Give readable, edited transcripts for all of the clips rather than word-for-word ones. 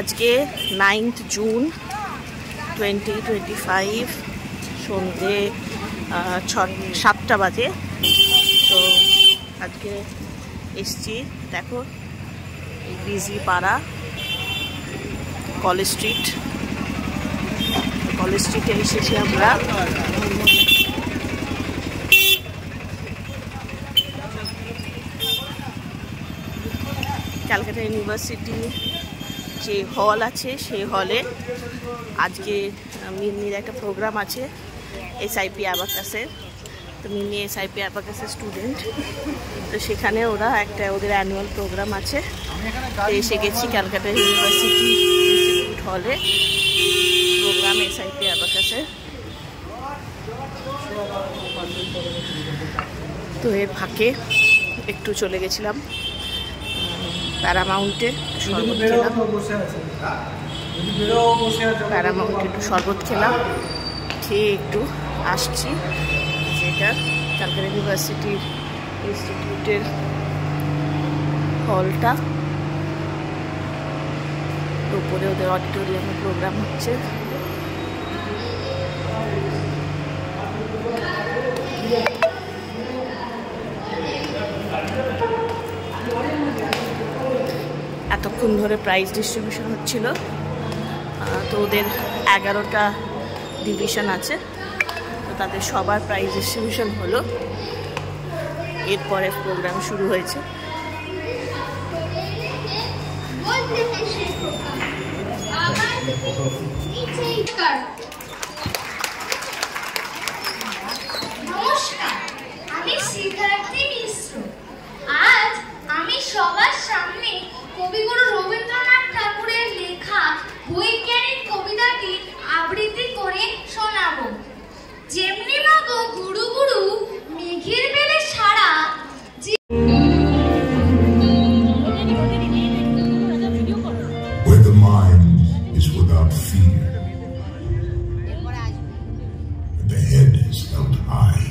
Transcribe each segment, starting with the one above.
আজকে 9th June 2025 সন্ধ্যে 7টা বাজে। তো আজকে এসছি, দেখো এই বিজি পাড়া কলেজ স্ট্রিটে এসেছি আমরা। ক্যালকাটা ইউনিভার্সিটি যে হল আছে সেই হলে আজকে মিনির একটা প্রোগ্রাম আছে এসআইপি অ্যাবাকাসের। তো মিনি এসআইপি অ্যাবাকাসের স্টুডেন্ট, তো সেখানে ওরা একটা ওদের অ্যানুয়াল প্রোগ্রাম আছে। তো এসে গেছি ক্যালকাটা ইউনিভার্সিটি ইনস্টিটিউট হলে, প্রোগ্রাম এসআইপি অ্যাবাকাসের। তো এর ফাঁকে একটু চলে গেছিলাম প্যারামাউন্টে, শরবত খেলাম। প্যারামাউন্টে একটু শরবত খেলাম, খেয়ে একটু আসছি। যেটা ক্যালকাটা ইউনিভার্সিটির ইনস্টিটিউটের হলটা, উপরে ওদের অডিটোরিয়ামে প্রোগ্রাম হচ্ছে। এতক্ষণ ধরে প্রাইজ ডিস্ট্রিবিউশন হচ্ছিল। তো ওদের 11টা ডিভিশন আছে, তো তাদের সবার প্রাইজ ডিস্ট্রিবিউশন হলো। এরপরে প্রোগ্রাম শুরু হয়েছে। নমস্কার, আমি সিদ্ধার্থী মিশ্র। আজ আমি সবার সামনে কবিগুরু রবীন্দ্রনাথ ঠাকুরের লেখা বৈজ্ঞানিক কবিতাটি আবৃত্তি করে শোনাবো। যেমনি মাগো গুরু গুরু মেঘের বেলে সারা, where the mind is without fear, and the head is held high,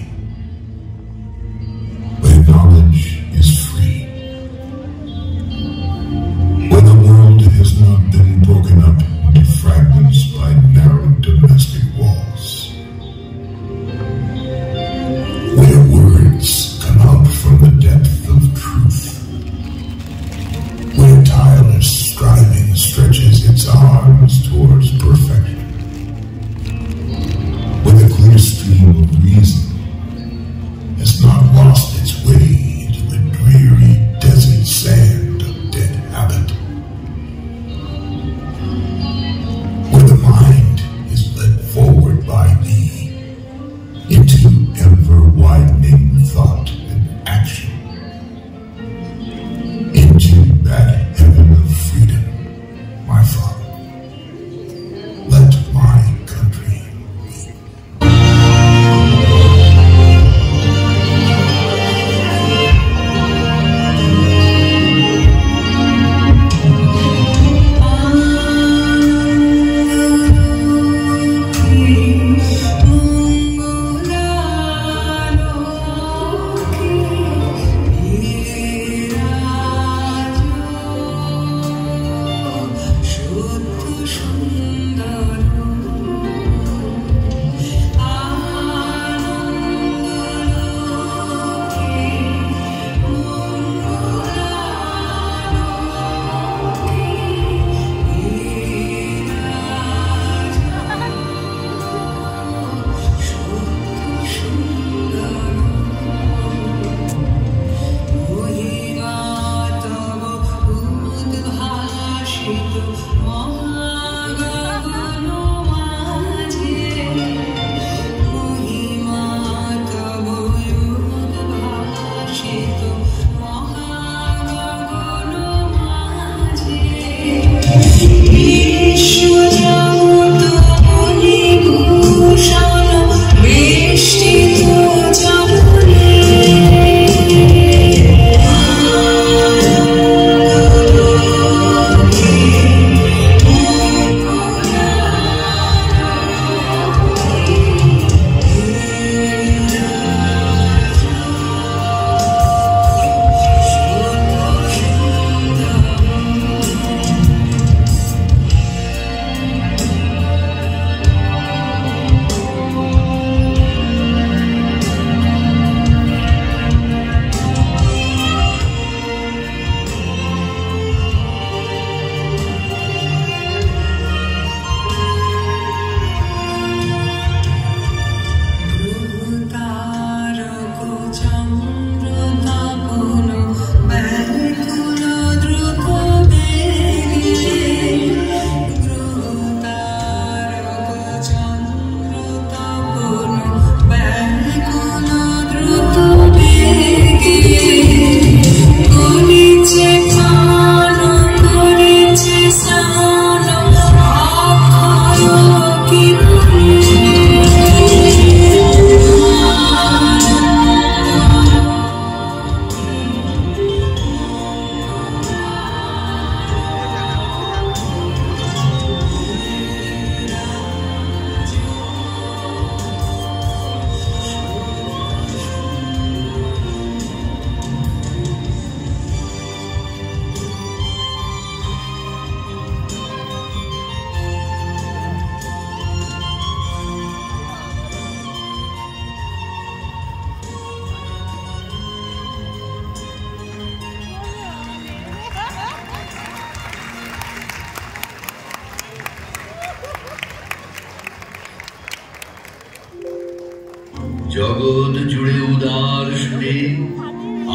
জগৎ জুড়ে উদার সুরে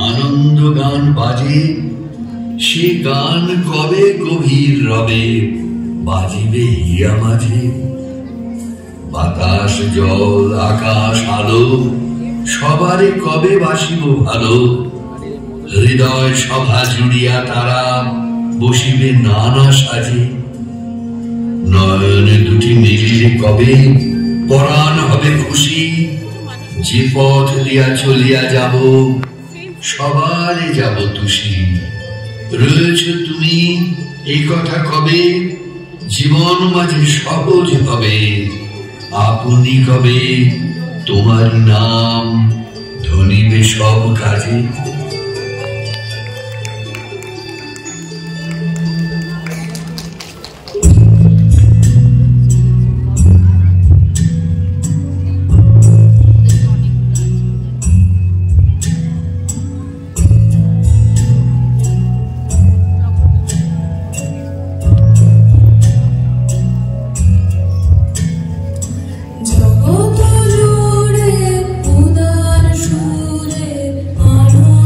আনন্দ গান বাজে, সে গান কবে গভীর রবে বাজিবে হিয়া মাঝে। বাতাস জল আকাশ আলো সবারে কবে বাসিব ভালো, হৃদয় সভা জুড়িয়া তারা বসিবে নানা সাজে। নয়নে দুটি মিলিলে কবে পরাণ হবে খুশি, যে পথ দিয়া চলিয়া যাব সবারে যাব তুষি। রয়েছ তুমি এই কথা কবে, জীবন মাঝে সহজ হবে, আপনি কবে তোমার নাম ধনিবে সব কাজে। জগৎ জুড়ে উদার সুরে আনন্দ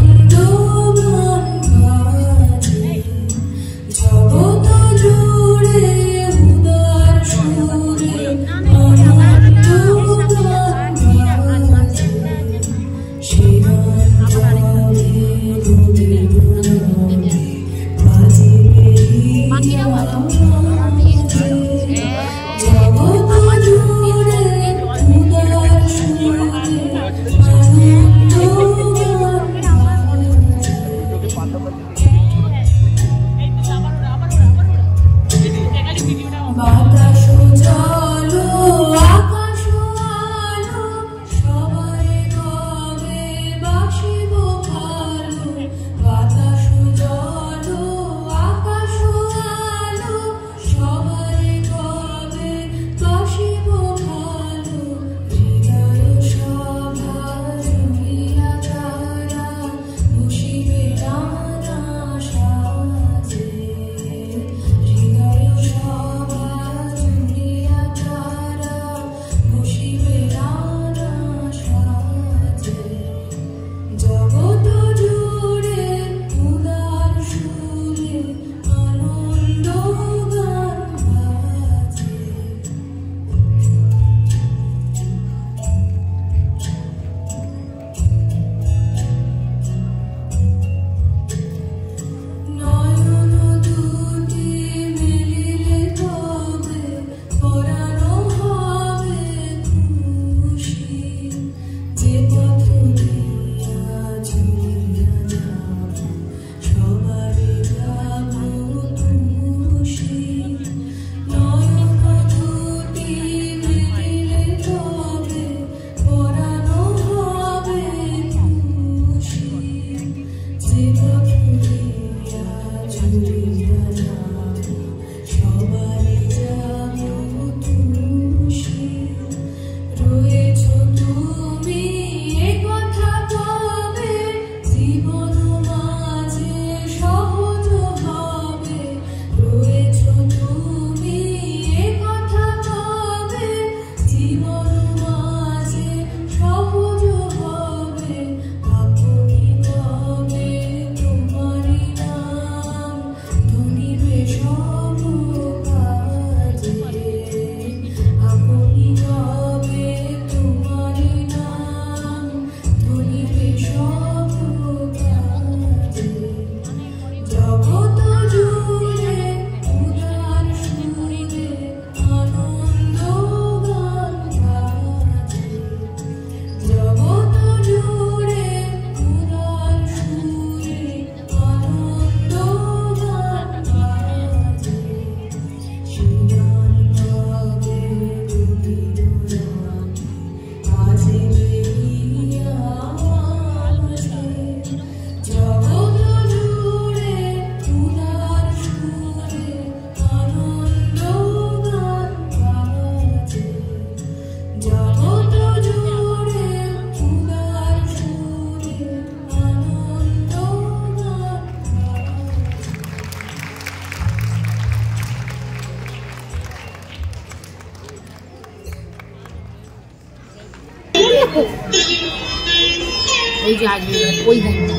যে আসবে ওই গানটা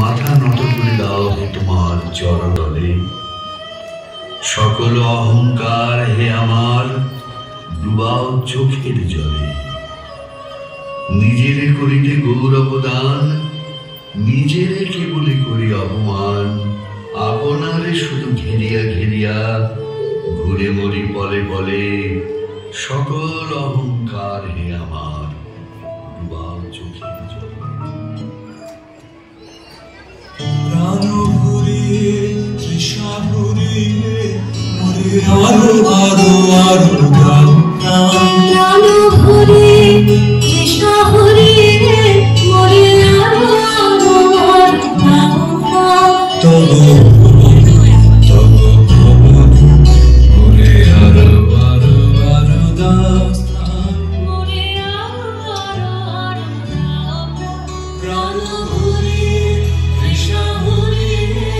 মাথা নত করে দাও তোমার চরণে, সকল অহংকার হে আমার ডুবাও চোখের জলে। নিজেরে করিতে গৌরব দান, নিজেরে কেবলে করি অপমান, আপনারে শুধু ঘেরিয়া ঘেরিয়া ঘুরে মরি পলে পলে। সকল অহংকার হে আমার ডুবাও চোখের জলে। প্রাণ ভরিয়ে তৃষা ভরিয়ে মরে আরো আরো আরো গাও প্রাণ ভরিয়ে তৃষা ভরিয়ে মরে আরো আরো আরো গাও তবু তবু মরে আরো আরো আরো গাও মরে আরো আরো আরো গাও প্রাণ ভরিয়ে তৃষা ভরিয়ে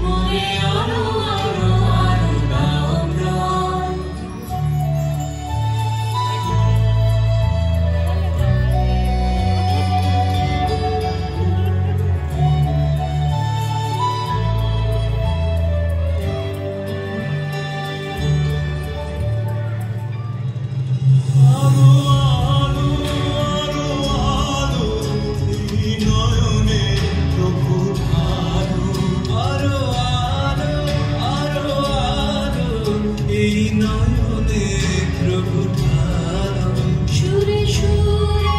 মরে আরো আরো আরো গাও প্রাণ। সুরে সুরে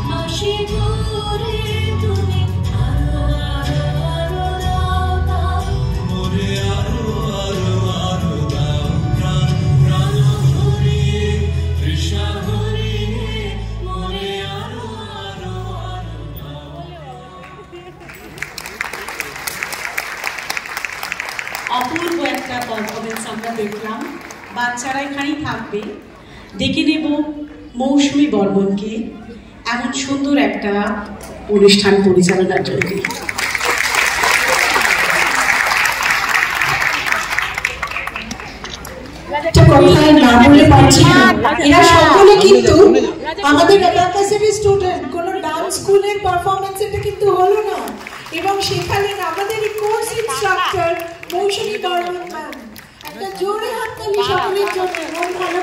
বাঁশি করে তুমি আরো আরো আরো দাও অপূর্ব একটা পারফরমেন্স আমরা দেখলাম। বাচ্চারা এখানেই থাকবে। ডেকে নেব মৌসুমী বর্মনকে এমন সুন্দর একটা অনুষ্ঠান পরিচালনার জন্য। না বলে পারছি না, এরা সকলে কিন্তু আমাদের অ্যাবাকাসের স্টুডেন্ট। কোনো ডান্স স্কুলের পারফরমেন্স এটা কিন্তু হলো না, এবং সেখানে আমাদের কোর্স ইনস্ট্রাক্টর মৌসুমী বর্মন ম্যাম। একটা জোরে হাততালি সকলের জন্য। মন ভালো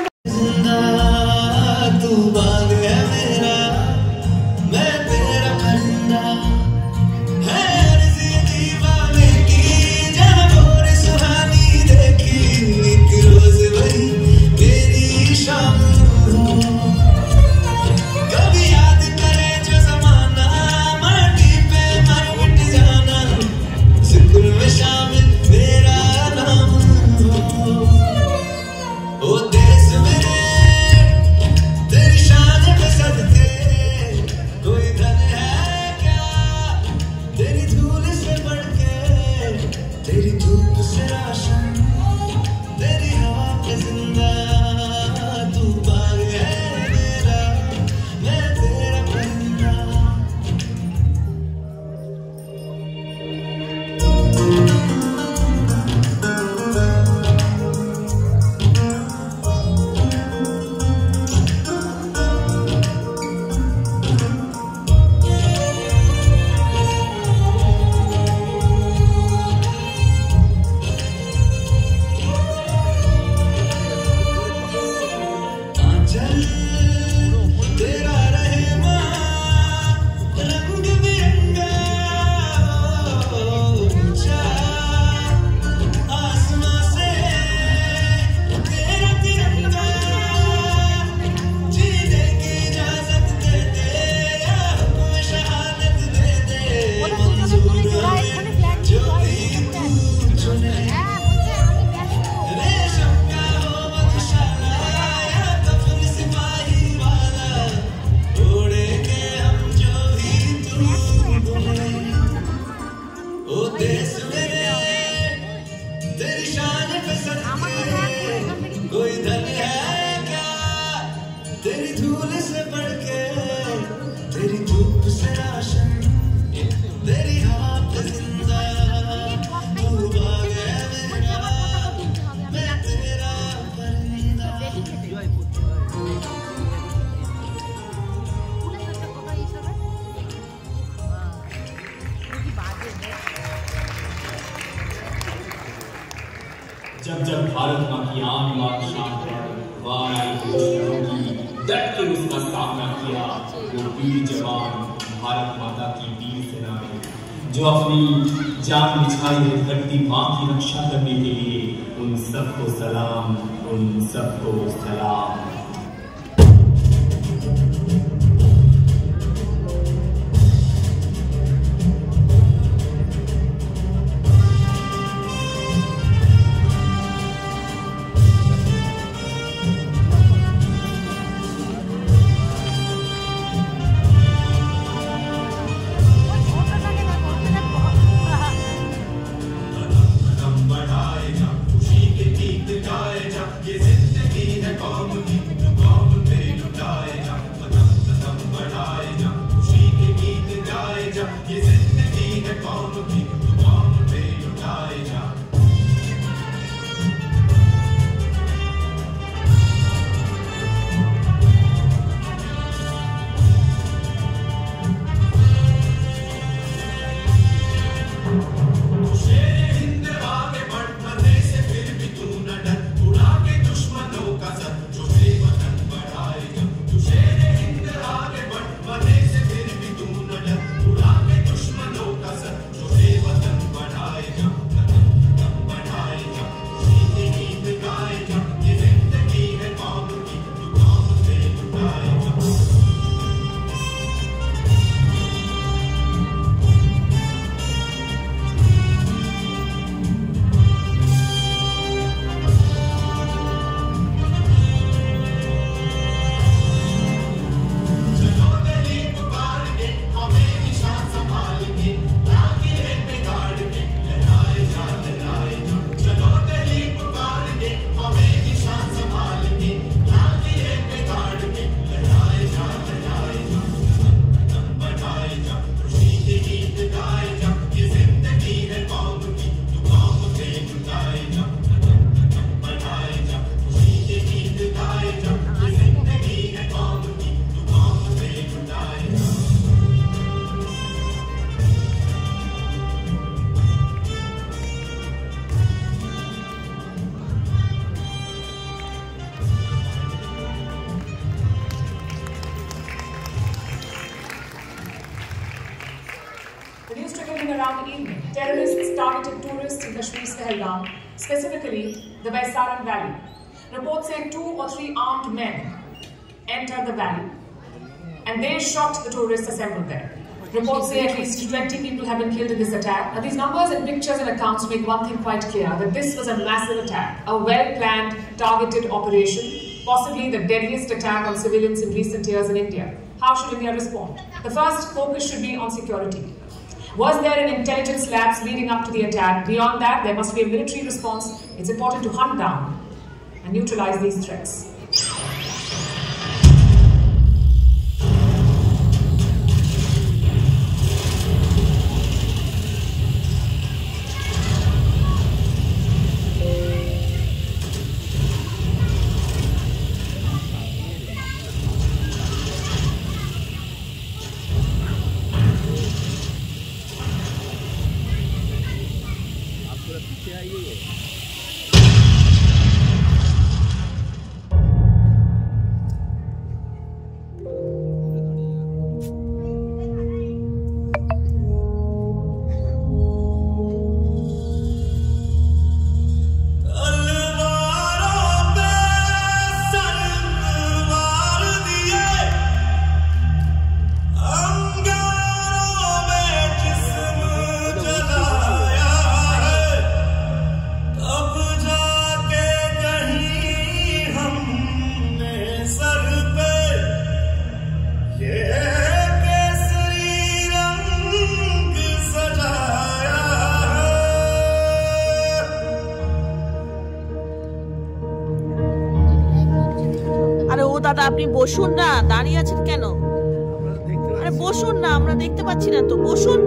जब भारत माँ की आन बान शान पर वार आई दुश्मनों की, डट के उसका सामना किया वो वीर जवान भारत माता की वीर सेना ने, जो अपनी जान बिछाई है धरती माँ की रक्षा करने के लिए। उन सबको सलाम, उन सबको सलाम। The news trickling around the evening. Terrorists targeted tourists in Kashmir's Pahalgam, specifically the Baisaran Valley. Reports say 2 or 3 armed men entered the valley and they shot the tourists assembled there. Reports say at least 20 people have been killed in this attack. Now, these numbers and pictures and accounts make one thing quite clear, that this was a massive attack, a well-planned, targeted operation, possibly the deadliest attack on civilians in recent years in India. How should India respond? The first focus should be on security. Was there an intelligence lapse leading up to the attack? Beyond that, there must be a military response. It's important to hunt down and neutralize these threats. দাদা আপনি বসুন না, দাঁড়িয়ে আছেন কেন? আরে বসুন না, আমরা দেখতে পাচ্ছি না তো, বসুন।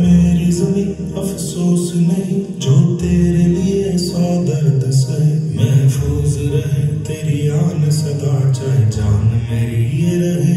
मेरी ज़मीं अफसोस नहीं जो तेरे लिए सौ दर्द सहे, महफूज रहे तेरी आन सदा, चाहे जान मेरी ये रहे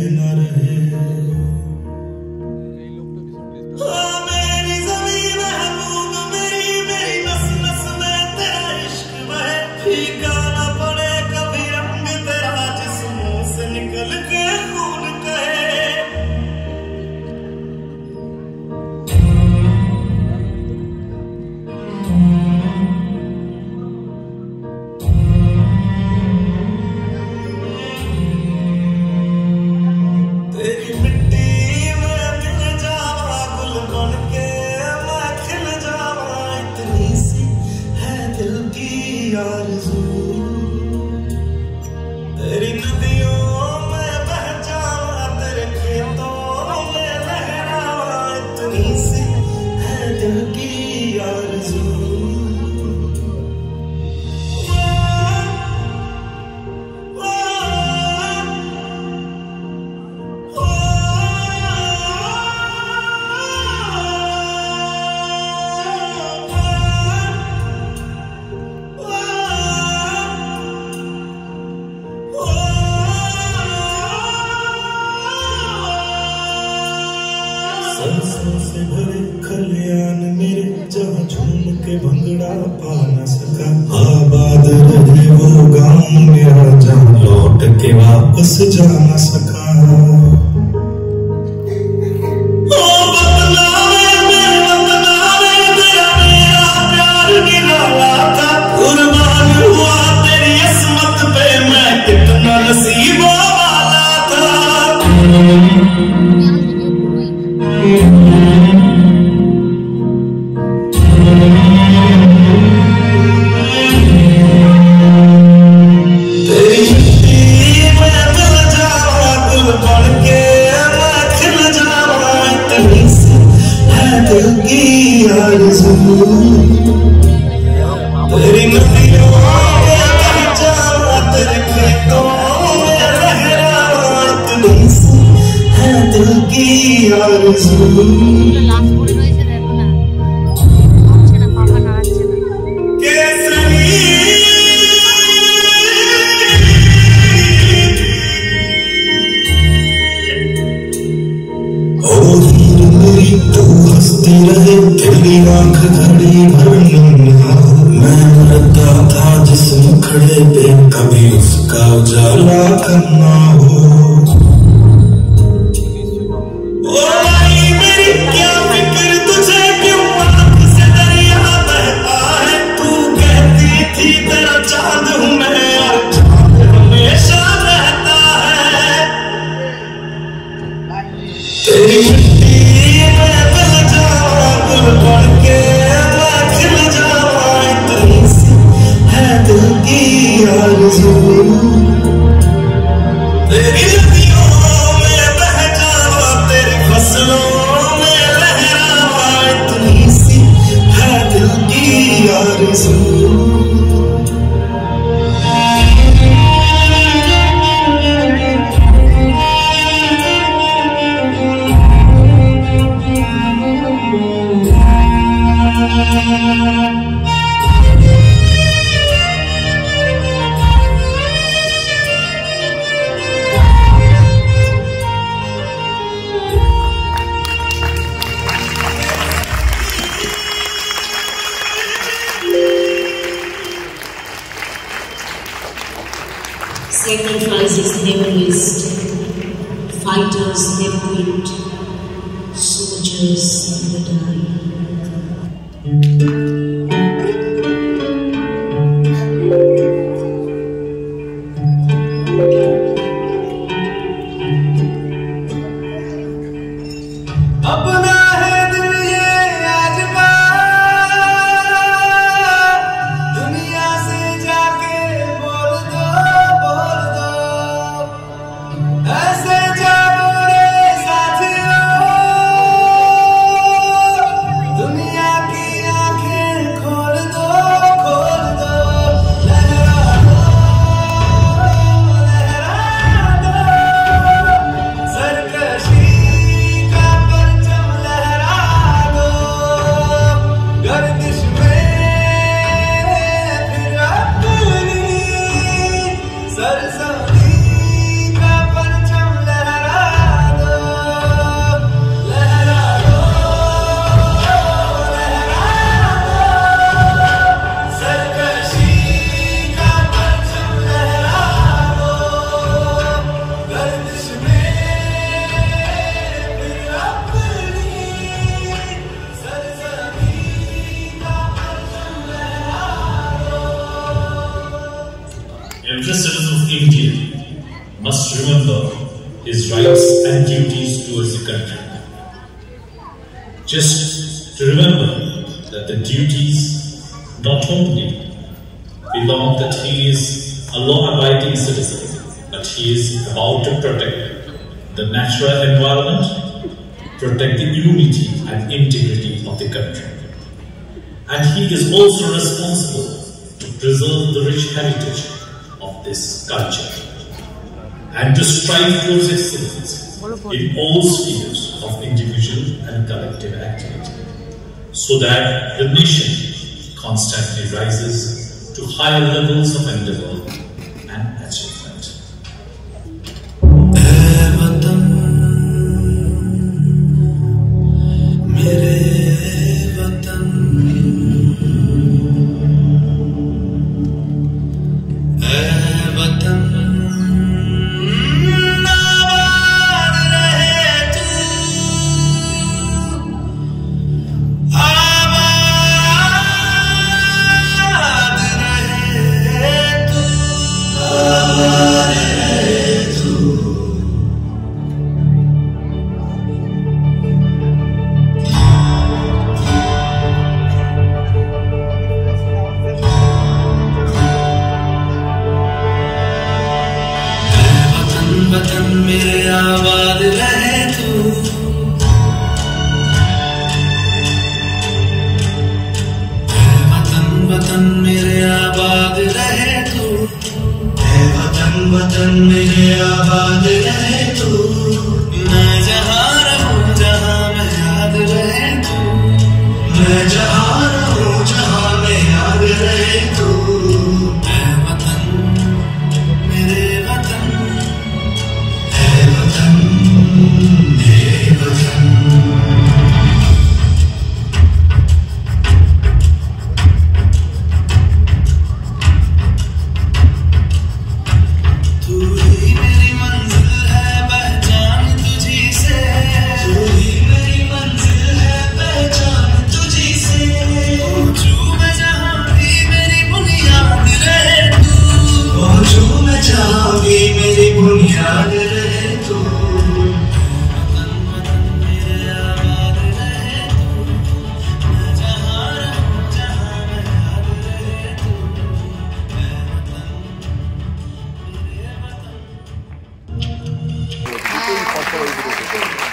सरसों से भरे खलियान मेरे जहाँ झूम के भंगड़ा पा न सका आबाद रहे वो गाँव मेरा जहाँ लौट के वापस जा न सका नसीबों वाला था तेरी मिट्टी में मिल जावा गुल बन के मैं खिल जावा इतनी सी है दिल की आरज़ू तेरी नदियों में कहीं जावा तेरे खेतों दिल की आरज़ू केसरी ओ हीर मेरी तू हंसती रहे तेरी आंख घड़ी भर मैं मरता था जिस मुखड़े पे कभी उसका उजाला करना हो तेरी मिट्टी में मिल जावा गुल बन के मैं खिल जावा इतनी सी है दिल की आरज़ू तेरी नदियों में बह जावा तेरी फसलों में लहरावा इतनी सी है दिल की आरज़ू Sacrifices never waste, fighters never quit, soldiers never die. अपना है दिल ये आजमा दुनिया से जाके बोल दो ऐसे जाओ रे साथियों दुनिया की आंखें खोल दो लहरा दो सरकशी का परचम लहरा दो गर्दिश में फिर अपनी सरसब्ज़ी का परचम लहरा दो सरकशी का परचम लहरा दो गर्दिश में फिर अपनी सरसब्ज़ी का परचम लहरा दो Every citizen of India must remember his rights and duties towards the country. Just to remember that the duties not only belong that he is a law-abiding citizen, but he is about to protect the natural environment, protect the unity and integrity of the country. And he is also responsible to preserve the rich heritage of this culture and to strive towards excellence in all spheres of individual and collective activity, so that the nation constantly rises to higher levels of endeavor and achievement. ওই ভিডিওটি।